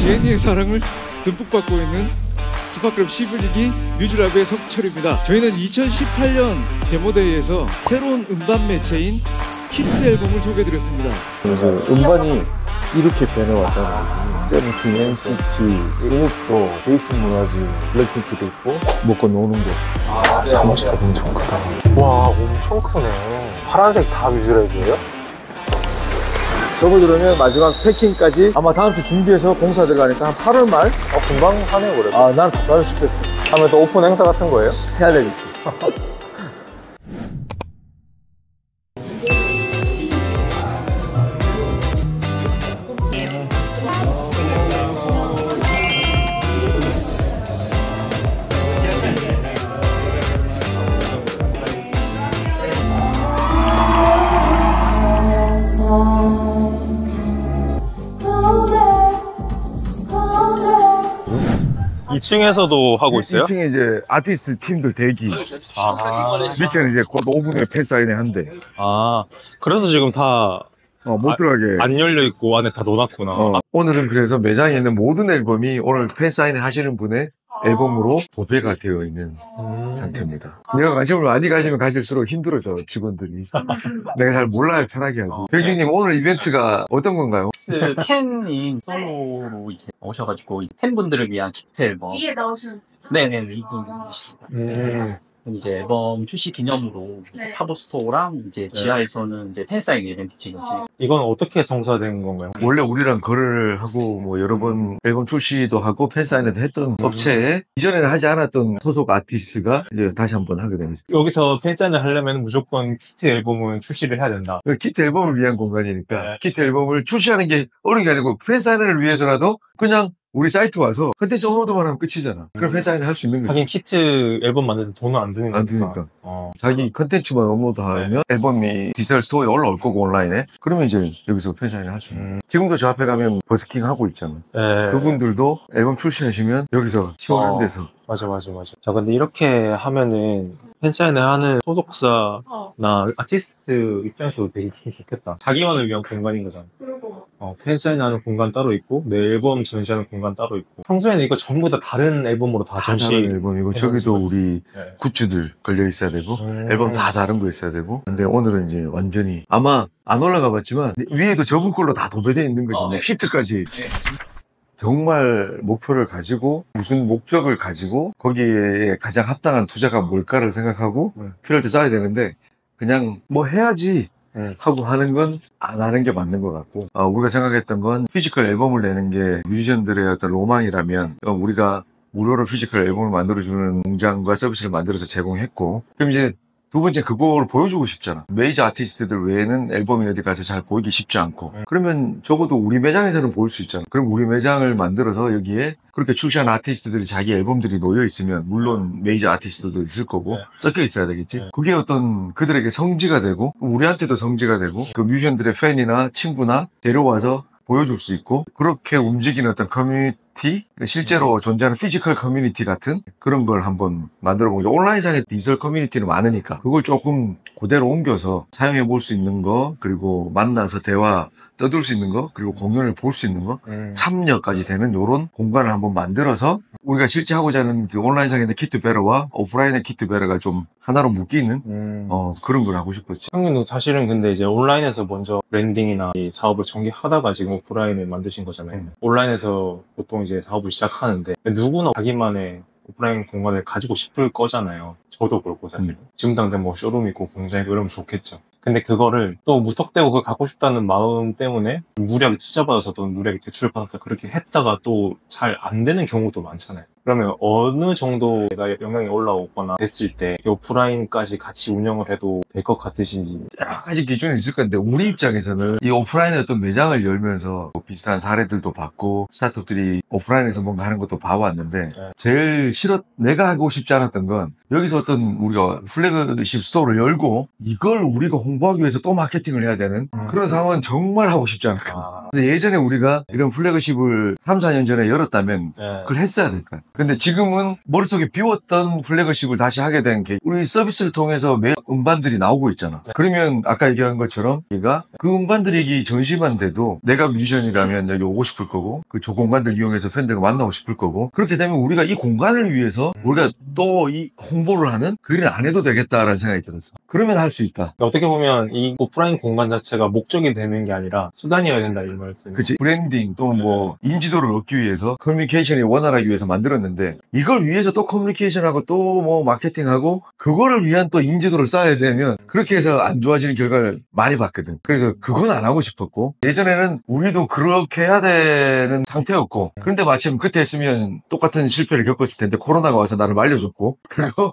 제니의 사랑을 듬뿍 받고 있는 스파클럽 11기 뮤즈랍의 석철입니다. 저희는 2018년 데모데이에서 새로운 음반 매체인 키트 앨범을 소개해드렸습니다. 이제 음반이 이렇게 변해왔다는 거지. 세븐틴, NCT, 스눕도, 제이슨 무라즈, 블랙핑크도 있고 먹고 노는 거. 아, 사무실 엄청 크다. 와, 엄청 크네. 파란색 다 뮤즈랩이에요? 접어들으면 마지막 패킹까지 아마 다음 주 준비해서 공사 들어가니까 한 8월 말? 금방 하네요, 그래도. 아, 난 답답해 죽겠어. 다음에 또 오픈 행사 같은 거예요? 해야 되겠지. 이 2층에서도 하고 있어요? 2층에 이제 아티스트 팀들 대기. 밑에는 이제 곧 5분에 팬 사인회 한대. 아, 그래서 지금 다 못 들어가게. 안 열려 있고 안에 다 넣어놨구나. 오늘은 그래서 매장에 있는 모든 앨범이 오늘 팬 사인회 하시는 분의 앨범으로 도배가 되어 있는 상태입니다. 내가 관심을 많이 가지면 가질수록 힘들어져, 직원들이. 내가 잘 몰라야 편하게 하지. 병준님, 오늘 이벤트가 어떤 건가요? 팬님 솔로로 이제 오셔가지고 팬분들을 위한 키트 앨범. 네네네, 이분이십니다. 이제 앨범 출시 기념으로 팝업 스토어랑 이제 지하에서는 이제 팬 사인 이벤트 지금. 이건 어떻게 정사된 건가요? 원래 우리랑 거래를 하고 뭐 여러 번 앨범 출시도 하고 팬 사인회도 했던 업체에 이전에는 하지 않았던 소속 아티스트가 이제 다시 한번 하게 된 거죠. 여기서 팬사인을 하려면 무조건 키트 앨범은 출시를 해야 된다. 키트 앨범을 위한 공간이니까 네. 키트 앨범을 출시하는 게 어려운 게 아니고 팬 사인회를 위해서라도 그냥 우리 사이트 와서 컨텐츠 업로드만 하면 끝이잖아. 그럼 팬 사인회 할 수 있는 거지. 하긴 키트 앨범 만드는데 돈은 안 드는 거니까. 안 드니까. 자기 컨텐츠만 업로드하면 앨범이 디지털 스토어에 올라올 거고 온라인에 그러면 이제 여기서 팬 사인회 할 수 있는 거야. 지금도 저 앞에 가면 버스킹 하고 있잖아. 네. 그분들도 앨범 출시하시면 여기서 시원한 데서 맞아. 자, 근데 이렇게 하면은 팬사인회 하는 소속사나 아티스트 입장에서도 되게 좋겠다. 자기만을 위한 공간인 거잖아. 팬사인회 하는 공간 따로 있고 내 앨범 전시하는 공간 따로 있고 평소에는 이거 전부 다 다른 앨범으로 다 전시 다른 앨범이고 저기도 우리 네. 굿즈들 걸려 있어야 되고 앨범 다 다른 거 있어야 되고 근데 오늘은 이제 완전히 아마 안 올라가 봤지만 위에도 저분 걸로 다 도배되어 있는 거지 뭐 시트까지 정말 목표를 가지고 무슨 목적을 가지고 거기에 가장 합당한 투자가 뭘까를 생각하고 필요할 때 써야 되는데 그냥 뭐 해야지 하고 하는 건 안 하는 게 맞는 것 같고 우리가 생각했던 건 피지컬 앨범을 내는 게 뮤지션들의 어떤 로망이라면 우리가 무료로 피지컬 앨범을 만들어주는 공장과 서비스를 만들어서 제공했고 그럼 이제 두 번째 그걸 보여주고 싶잖아. 메이저 아티스트들 외에는 앨범이 어디 가서 잘 보이기 쉽지 않고 그러면 적어도 우리 매장에서는 보일 수 있잖아. 그럼 우리 매장을 만들어서 여기에 그렇게 출시한 아티스트들이 자기 앨범들이 놓여 있으면 물론 메이저 아티스트도 있을 거고 섞여 있어야 되겠지. 그게 어떤 그들에게 성지가 되고 우리한테도 성지가 되고 그 뮤지션들의 팬이나 친구나 데려와서 보여줄 수 있고 그렇게 움직이는 어떤 커뮤니티 실제로 존재하는 피지컬 커뮤니티 같은 그런 걸 한번 만들어 보죠. 온라인상에 디지털 커뮤니티는 많으니까 그걸 조금 그대로 옮겨서 사용해 볼 수 있는 거 그리고 만나서 대화 떠들 수 있는 거 그리고 공연을 볼 수 있는 거 참여까지 되는 이런 공간을 한번 만들어서 우리가 실제 하고자 하는 그 온라인상에 있는 키트 베러와 오프라인의 키트 베러가 좀 하나로 묶이는 그런 걸 하고 싶었지. 형님도 사실은 근데 이제 온라인에서 먼저 브랜딩이나 이 사업을 전개하다가 지금 오프라인을 만드신 거잖아요. 온라인에서 보통 이제 사업을 시작하는데 누구나 자기만의 오프라인 공간을 가지고 싶을 거잖아요. 저도 그렇고 사실 지금 당장 뭐 쇼룸 있고 공장 있고 이러면 좋겠죠. 근데 그거를 또 무턱대고 그걸 갖고 싶다는 마음 때문에 무리하게 투자받아서 또 무리하게 대출을 받아서 그렇게 했다가 또 잘 안 되는 경우도 많잖아요. 그러면 어느 정도 내가 영향이 올라오거나 됐을 때 오프라인까지 같이 운영을 해도 될 것 같으신지. 여러 가지 기준이 있을 건데 우리 입장에서는 이 오프라인에 어떤 매장을 열면서 비슷한 사례들도 봤고 스타트업들이 오프라인에서 뭔가 하는 것도 봐왔는데 제일 내가 하고 싶지 않았던 건 여기서 어떤 우리가 플래그십 스토어를 열고 이걸 우리가 홍보하기 위해서 또 마케팅을 해야 되는 그런 상황은 정말 하고 싶지 않았거든. 예전에 우리가 이런 플래그십을 3, 4년 전에 열었다면 그걸 했어야 될 거야. 근데 지금은 머릿속에 비웠던 플래그십을 다시 하게 된 게 우리 서비스를 통해서 매 음반들이 나오고 있잖아. 그러면 아까 얘기한 것처럼 얘가 그 음반들이 전시만 돼도 내가 뮤지션이라면 여기 오고 싶을 거고 그 조 공간들 이용해서 팬들과 만나고 싶을 거고 그렇게 되면 우리가 이 공간을 위해서 우리가 또 이 홍보를 하는 그 일을 안 해도 되겠다라는 생각이 들었어. 그러면 할 수 있다. 어떻게 보면 이 오프라인 공간 자체가 목적이 되는 게 아니라 수단이어야 된다 이 말씀. 그치. 브랜딩 또 뭐 인지도를 얻기 위해서 커뮤니케이션이 원활하기 위해서 만들었는데 이걸 위해서 또 커뮤니케이션하고 또 뭐 마케팅하고 그거를 위한 또 인지도를 쌓아야 되면 그렇게 해서 안 좋아지는 결과를 많이 봤거든. 그래서 그건 안 하고 싶었고 예전에는 우리도 그렇게 해야 되는 상태였고 그런데 마침 그때 했으면 똑같은 실패를 겪었을 텐데 코로나가 와서 나를 말려줬고 그리고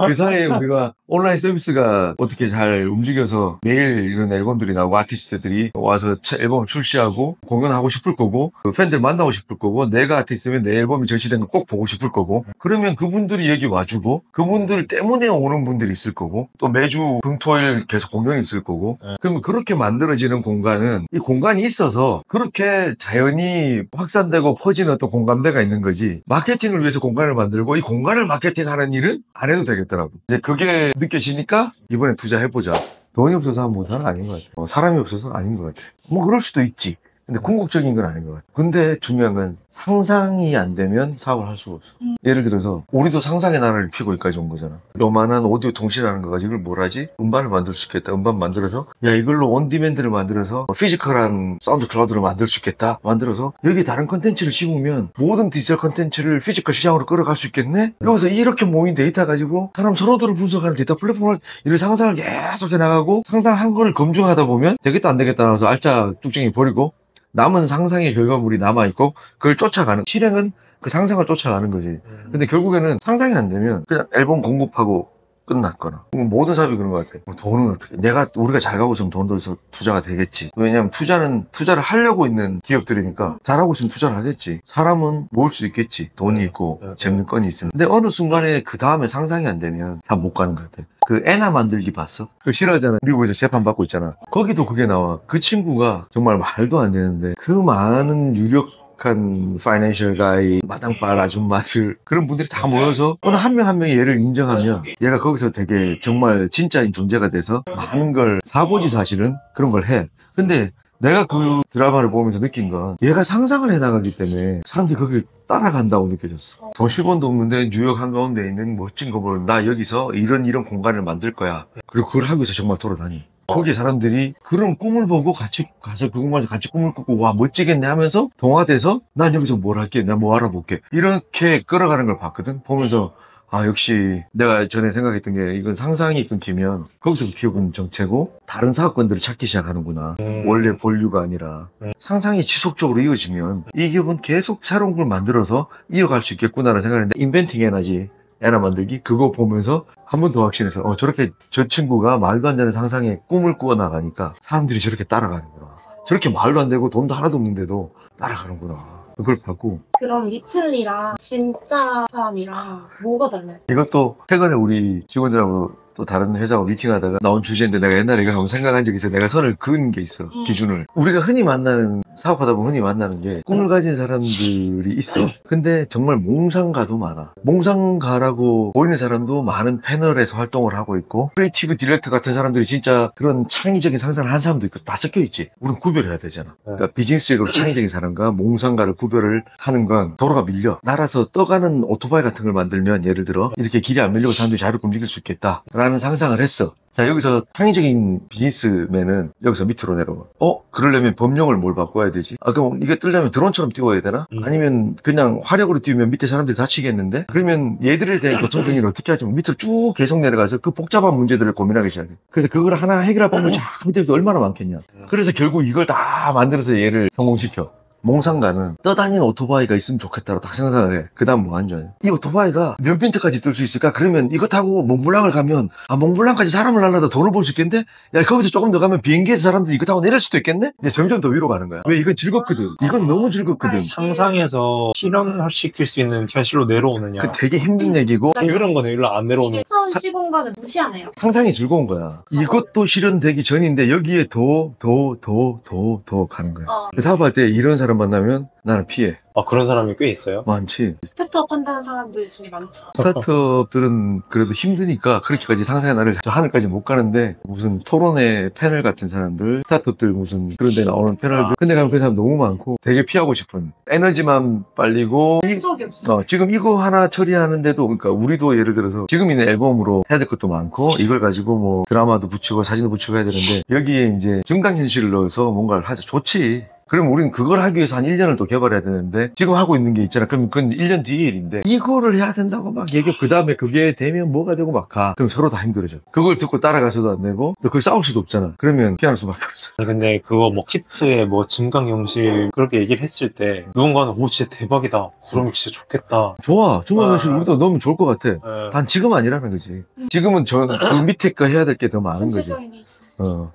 그 사이에 우리가 온라인 서비스가 어떻게 잘 움직여서 매일 이런 앨범들이 나오고 아티스트들이 와서 앨범을 출시하고 공연하고 싶을 거고 그 팬들 만나고 싶을 거고 내가 아티스트면 내 앨범이 전시된 거 꼭 보고 싶을 거고 그러면 그분들이 여기 와주고 그분들 때문에 오는 분들이 있을 거고 또 매주 금토일 계속 공연이 있을 거고 그러면 그렇게 만들어지는 공간은 이 공간이 있어서 그렇게 자연히 확산되고 퍼지는 어떤 공감대가 있는 거지 마케팅을 위해서 공간을 만들고 이 공간을 마케팅하는 일은 안 해도 되겠더라고. 이제 그게 느껴지니까 이번에 투자해보자. 돈이 없어서 하면 못하는 아닌 것 같아. 사람이 없어서 아닌 것 같아. 뭐 그럴 수도 있지. 근데 궁극적인 건 아닌 것 같아. 근데 중요한 건 상상이 안 되면 사업을 할 수가 없어. 예를 들어서 우리도 상상의 나라를 피고 여기까지 온 거잖아. 요만한 오디오 통신하는 거 가지고 이걸 뭘 하지? 음반을 만들 수 있겠다. 음반 만들어서 야 이걸로 온디맨드를 만들어서 피지컬한 사운드 클라우드를 만들 수 있겠다. 만들어서 여기 다른 컨텐츠를 씹으면 모든 디지털 컨텐츠를 피지컬 시장으로 끌어갈 수 있겠네? 여기서 이렇게 모인 데이터 가지고 사람 서로들을 분석하는 데이터 플랫폼을 이런 상상을 계속 해나가고 상상한 거를 검증하다 보면 되겠다 안 되겠다 해서 알짜 쭉쟁이 버리고 남은 상상의 결과물이 남아있고 그걸 쫓아가는 실행은 그 상상을 쫓아가는 거지. 근데 결국에는 상상이 안 되면 그냥 앨범 공급하고 끝났거나 모든 사업이 그런 것 같아. 돈은 어떻게 우리가 잘 가고 있으면 돈도 있어 투자가 되겠지. 왜냐면 투자를 하려고 있는 기업들이니까 잘하고 있으면 투자를 하겠지. 사람은 모을 수 있겠지. 돈이 있고 재밌는 건이 있으면. 근데 어느 순간에 그 다음에 상상이 안 되면 잘 못 가는 것 같아. 그 애나 만들기 봤어? 그거 싫어하잖아. 미국에서 재판 받고 있잖아. 거기도 그게 나와. 그 친구가 정말 말도 안 되는데 그 많은 유력한 파이낸셜 가이, 마당발 아줌마들 그런 분들이 다 모여서 어느 한 명 한 명이 얘를 인정하면 얘가 거기서 되게 정말 진짜인 존재가 돼서 많은 걸 사보지 사실은 그런 걸 해. 근데 내가 그 드라마를 보면서 느낀 건 얘가 상상을 해나가기 때문에 사람들이 거길 따라간다고 느껴졌어. 돈 10원도 없는데 뉴욕 한가운데 있는 멋진 건물 나 여기서 이런 공간을 만들 거야. 그리고 그걸 하기 위해서 정말 돌아다니. 거기 사람들이 그런 꿈을 보고 같이 가서 그 공간에서 같이 꿈을 꾸고 와 멋지겠네 하면서 동화돼서 난 여기서 뭘 할게 난 뭐 알아볼게 이렇게 끌어가는 걸 봤거든. 보면서 아 역시 내가 전에 생각했던 게 이건 상상이 끊기면 거기서 기업은 정체고 다른 사업권들을 찾기 시작하는구나. 원래 본류가 아니라 상상이 지속적으로 이어지면 이 기업은 계속 새로운 걸 만들어서 이어갈 수 있겠구나라는 생각했는데 인벤팅 에너지 애나 만들기 그거 보면서 한 번 더 확신해서 저렇게 저 친구가 말도 안 되는 상상에 꿈을 꾸어 나가니까 사람들이 저렇게 따라가는구나. 저렇게 말도 안 되고 돈도 하나도 없는데도 따라가는구나. 그걸 봤고. 그럼 리플이랑 진짜 사람이랑 뭐가 달라요? 이것도 최근에 우리 직원들하고 또 다른 회사하고 미팅하다가 나온 주제인데 내가 옛날에 이거 한번 생각한 적이 있어. 내가 선을 그은 게 있어. 기준을. 우리가 흔히 만나는 사업하다 보면 흔히 만나는 게 꿈을 가진 사람들이 있어. 근데 정말 몽상가도 많아. 몽상가라고 보이는 사람도 많은 패널에서 활동을 하고 있고 크리에이티브 디렉터 같은 사람들이 진짜 그런 창의적인 상상을 한 사람도 있고 다 섞여 있지. 우리는 구별해야 되잖아. 그러니까 비즈니스적으로 창의적인 사람과 몽상가를 구별을 하는 건 도로가 밀려. 날아서 떠가는 오토바이 같은 걸 만들면 예를 들어 이렇게 길이 안 밀리고 사람들이 자유롭게 움직일 수 있겠다 라는 상상을 했어. 자 여기서 창의적인 비즈니스맨은 여기서 밑으로 내려와. 그러려면 법령을 뭘 바꿔야 되지? 그럼 이게 뜨려면 드론처럼 띄워야 되나? 아니면 그냥 화력으로 띄우면 밑에 사람들이 다치겠는데? 그러면 얘들에 대한 교통정리를 어떻게 하지? 밑으로 쭉 계속 내려가서 그 복잡한 문제들을 고민하기 시작해. 그래서 그걸 하나 해결할 방법이 쫙 밑에부터 얼마나 많겠냐. 그래서 결국 이걸 다 만들어서 얘를 성공시켜. 몽상가는 떠다니는 오토바이가 있으면 좋겠다고 딱 생각을 해. 그 다음 뭐 하는 줄 아냐? 이 오토바이가 몇 미터까지 뜰 수 있을까? 그러면 이거 타고 몽블랑을 가면 몽블랑까지 사람을 날라다 돈을 벌 수 있겠는데? 야 거기서 조금 더 가면 비행기에서 사람들이 이거 타고 내릴 수도 있겠네? 이제 점점 더 위로 가는 거야. 왜? 이건 즐겁거든. 이건 너무 즐겁거든. 상상해서 실현시킬 수 있는 현실로 내려오느냐. 그 되게 힘든 얘기고 그런 거는 일로 안 내려오는. 이게 처음 시공간을 무시하네요. 상상이 즐거운 거야. 이것도 실현되기 전인데 여기에 더 가는 거야. 사업할 때 이런 사람 사람 만나면 나는 피해. 아, 그런 사람이 꽤 있어요? 많지. 스타트업 한다는 사람들 중에 많죠. 스타트업들은 그래도 힘드니까 그렇게까지 상상의 나를 저 하늘까지 못 가는데 무슨 토론회 패널 같은 사람들, 스타트업들 무슨 그런 데 나오는 패널들 근데 가면 그 사람 너무 많고 되게 피하고 싶은 에너지만 빨리고 수속이 없어. 지금 이거 하나 처리하는데도 그러니까 우리도 예를 들어서 지금 있는 앨범으로 해야 될 것도 많고 이걸 가지고 뭐 드라마도 붙이고 사진도 붙이고 해야 되는데 여기에 이제 증강현실을 넣어서 뭔가를 하자. 좋지. 그럼 우리는 그걸 하기 위해서 한 1년을 또 개발해야 되는데 지금 하고 있는 게 있잖아. 그럼 그건 1년 뒤의 일인데 이거를 해야 된다고 막 얘기해. 그 다음에 그게 되면 뭐가 되고 막 가. 그럼 서로 다 힘들어져. 그걸 듣고 따라가서도 안 되고 또 그걸 싸울 수도 없잖아. 그러면 피할 수밖에 없어. 근데 그거 뭐 키트에 뭐 증강현실 그렇게 얘기를 했을 때 누군가는 오 진짜 대박이다. 그러면 진짜 좋겠다. 좋아. 증강현실 우리도 넣으면 좋을 것 같아. 예. 단 지금 아니라는 거지. 지금은 그 밑에 거 해야 될 게 더 많은 거지. 현실적인 게 있어.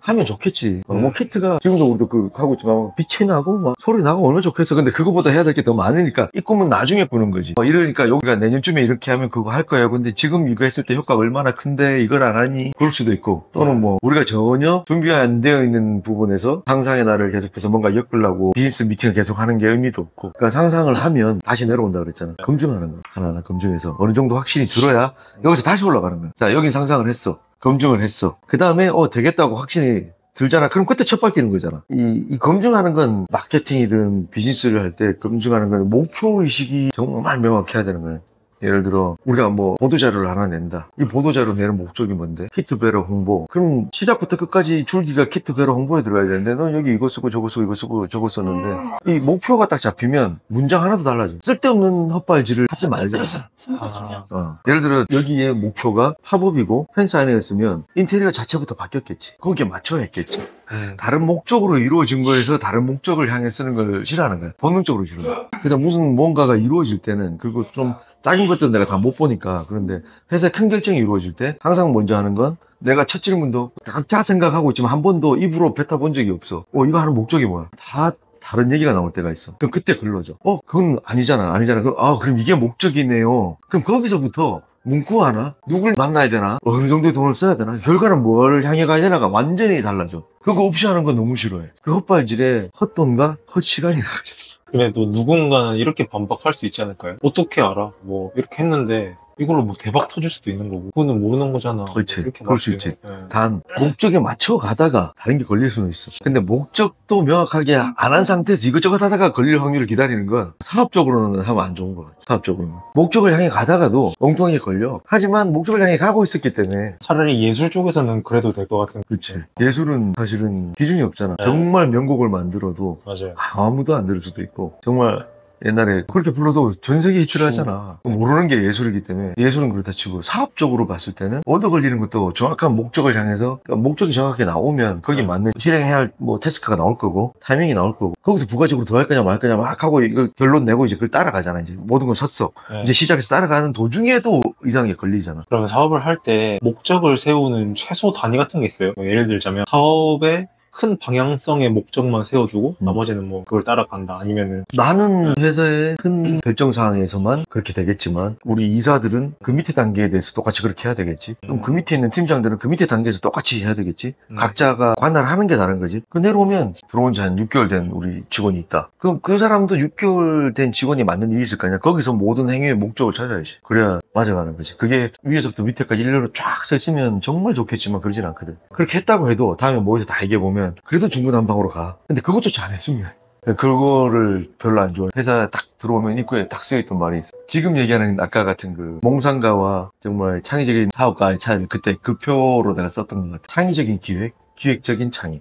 하면 좋겠지. 뭐 키트가 지금도 우리도 그 하고 있지만 빛이 나고 막 소리 나고 얼마나 좋겠어. 근데 그거보다 해야 될 게 더 많으니까 이 꿈은 나중에 꾸는 거지. 이러니까 여기가 내년쯤에 이렇게 하면 그거 할 거예요. 근데 지금 이거 했을 때 효과가 얼마나 큰데 이걸 안 하니? 그럴 수도 있고 또는 뭐 우리가 전혀 준비가 안 되어 있는 부분에서 상상의 날을 계속해서 뭔가 엮으려고 비즈니스 미팅을 계속 하는 게 의미도 없고 그러니까 상상을 하면 다시 내려온다 그랬잖아. 검증하는 거. 하나하나 검증해서 어느 정도 확신이 들어야 여기서 다시 올라가는 거야. 자, 여긴 상상을 했어. 검증을 했어. 그 다음에 되겠다고 확신이 들잖아. 그럼 그때 첫발 뛰는 거잖아. 이 검증하는 건 마케팅이든 비즈니스를 할 때 검증하는 건 목표의식이 정말 명확해야 되는 거야. 예를 들어 우리가 뭐 보도자료를 하나 낸다. 이 보도자료 내는 목적이 뭔데? 키트베러 홍보. 그럼 시작부터 끝까지 줄기가 키트베러 홍보에 들어가야 되는데 넌 여기 이거 쓰고 저거 쓰고 이거 쓰고 저거 썼는데 이 목표가 딱 잡히면 문장 하나도 달라져. 쓸데없는 헛발질을 하지 말자. 진짜 중요해. 예를 들어 여기에 목표가 팝업이고 팬사인회였으면 인테리어 자체부터 바뀌었겠지. 거기에 맞춰 했겠지. 다른 목적으로 이루어진 거에서 다른 목적을 향해 쓰는 걸 싫어하는 거야. 본능적으로 싫어해. 그다음 무슨 뭔가가 이루어질 때는 그리고 좀 작은 것들은 내가 다 못 보니까 그런데 회사의 큰 결정이 이루어질 때 항상 먼저 하는 건 내가 첫 질문도 각자 생각하고 있지만 한 번도 입으로 뱉어본 적이 없어. 이거 하는 목적이 뭐야? 다 다른 얘기가 나올 때가 있어. 그럼 그때 걸러져. 그건 아니잖아. 그럼 이게 목적이네요. 그럼 거기서부터 문구 하나? 누굴 만나야 되나? 어느 정도의 돈을 써야 되나? 결과는 뭘 향해 가야 되나가 완전히 달라져. 그거 없이 하는 건 너무 싫어해. 그 헛발질에 헛돈과 헛시간이 나가죠. 근데 또 누군가는 이렇게 반박할 수 있지 않을까요? 어떻게 알아? 뭐 이렇게 했는데 이걸로 뭐 대박 터질 수도 있는 거고 그거는 모르는 거잖아. 그렇지. 이렇게 그럴 수 말해요. 있지. 예. 단 목적에 맞춰 가다가 다른 게 걸릴 수는 있어. 근데 목적도 명확하게 안 한 상태에서 이것저것 하다가 걸릴 확률을 기다리는 건 사업적으로는 하면 안 좋은 것 같아. 사업적으로는. 목적을 향해 가다가도 엉뚱하게 걸려. 하지만 목적을 향해 가고 있었기 때문에. 차라리 예술 쪽에서는 그래도 될 것 같은. 그렇지. 예술은 사실은 기준이 없잖아. 네. 정말 명곡을 만들어도 맞아요. 아무도 안 들을 수도 있고 정말 옛날에 그렇게 불러도 전 세계 히트하잖아. 모르는 게 예술이기 때문에 예술은 그렇다 치고 사업적으로 봤을 때는 얻어 걸리는 것도 정확한 목적을 향해서 그러니까 목적이 정확하게 나오면 거기에 맞는 실행해야 할 뭐 태스크가 나올 거고 타이밍이 나올 거고 거기서 부가적으로 더 할 거냐 말 거냐 막 하고 이걸 결론 내고 이제 그걸 따라가잖아. 이제 모든 걸 섰어. 네. 이제 시작해서 따라가는 도중에도 이상하게 걸리잖아. 그러면 사업을 할 때 목적을 세우는 최소 단위 같은 게 있어요? 뭐 예를 들자면 사업의 큰 방향성의 목적만 세워주고 나머지는 뭐 그걸 따라간다 아니면은 나는 회사의 큰 결정사항에서만 그렇게 되겠지만 우리 이사들은 그 밑에 단계에 대해서 똑같이 그렇게 해야 되겠지. 그럼 그 밑에 있는 팀장들은 그 밑에 단계에서 똑같이 해야 되겠지. 각자가 관할하는 게 다른 거지. 그 내려오면 들어온 지 한 6개월 된 우리 직원이 있다. 그럼 그 사람도 6개월 된 직원이 맞는 일이 있을 거 아니야. 거기서 모든 행위의 목적을 찾아야지. 그래야 맞아가는 거지. 그게 위에서부터 밑에까지 일렬로 쫙 서 있으면 정말 좋겠지만 그러진 않거든. 그렇게 했다고 해도 다음에 모여서 다 얘기해보면 그래도 중구난방으로 가. 근데 그것조차 안 했으면 그거를 별로 안 좋아해. 회사 딱 들어오면 입구에 딱 쓰여있던 말이 있어. 지금 얘기하는 아까 같은 그 몽상가와 정말 창의적인 사업가의 차이를 그때 그 표로 내가 썼던 것 같아. 창의적인 기획, 기획적인 창의.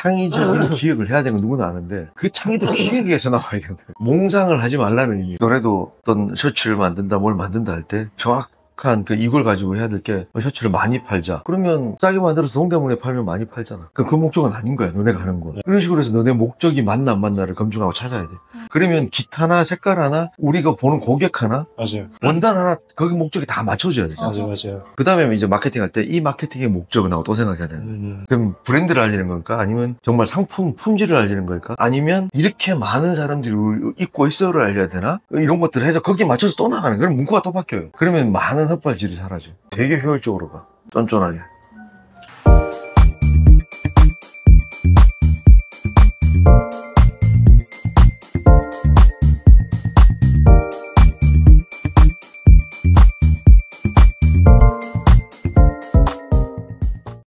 창의적인 기획을 해야 되는 건 누구나 아는데 그 창의도 기획에서 나와야 되는 거야. 몽상을 하지 말라는 의미. 너네도 어떤 셔츠를 만든다 뭘 만든다 할 때 정확한 그 이걸 가지고 해야 될 게 셔츠를 많이 팔자. 그러면 싸게 만들어서 동대문에 팔면 많이 팔잖아. 그럼 그 목적은 아닌 거야. 너네가 하는 거. 이런 식으로 해서 너네 목적이 맞나 안 맞나를 검증하고 찾아야 돼. 그러면 깃하나 색깔 하나 우리가 보는 고객 하나 맞아요. 원단 하나 거기 목적이 다 맞춰져야 돼. 맞아요. 그 다음에 이제 마케팅 할 때 이 마케팅의 목적은 하고 또 생각해야 되는 거야. 그럼 브랜드를 알리는 걸까? 아니면 정말 상품, 품질을 알리는 걸까? 아니면 이렇게 많은 사람들이 입고 있어를 알려야 되나? 이런 것들을 해서 거기에 맞춰서 또 나가는 거야. 그럼 문구가 또 바뀌어요. 그러면 많은 헛발질이 사라져. 되게 효율적으로 가. 쫀쫀하게.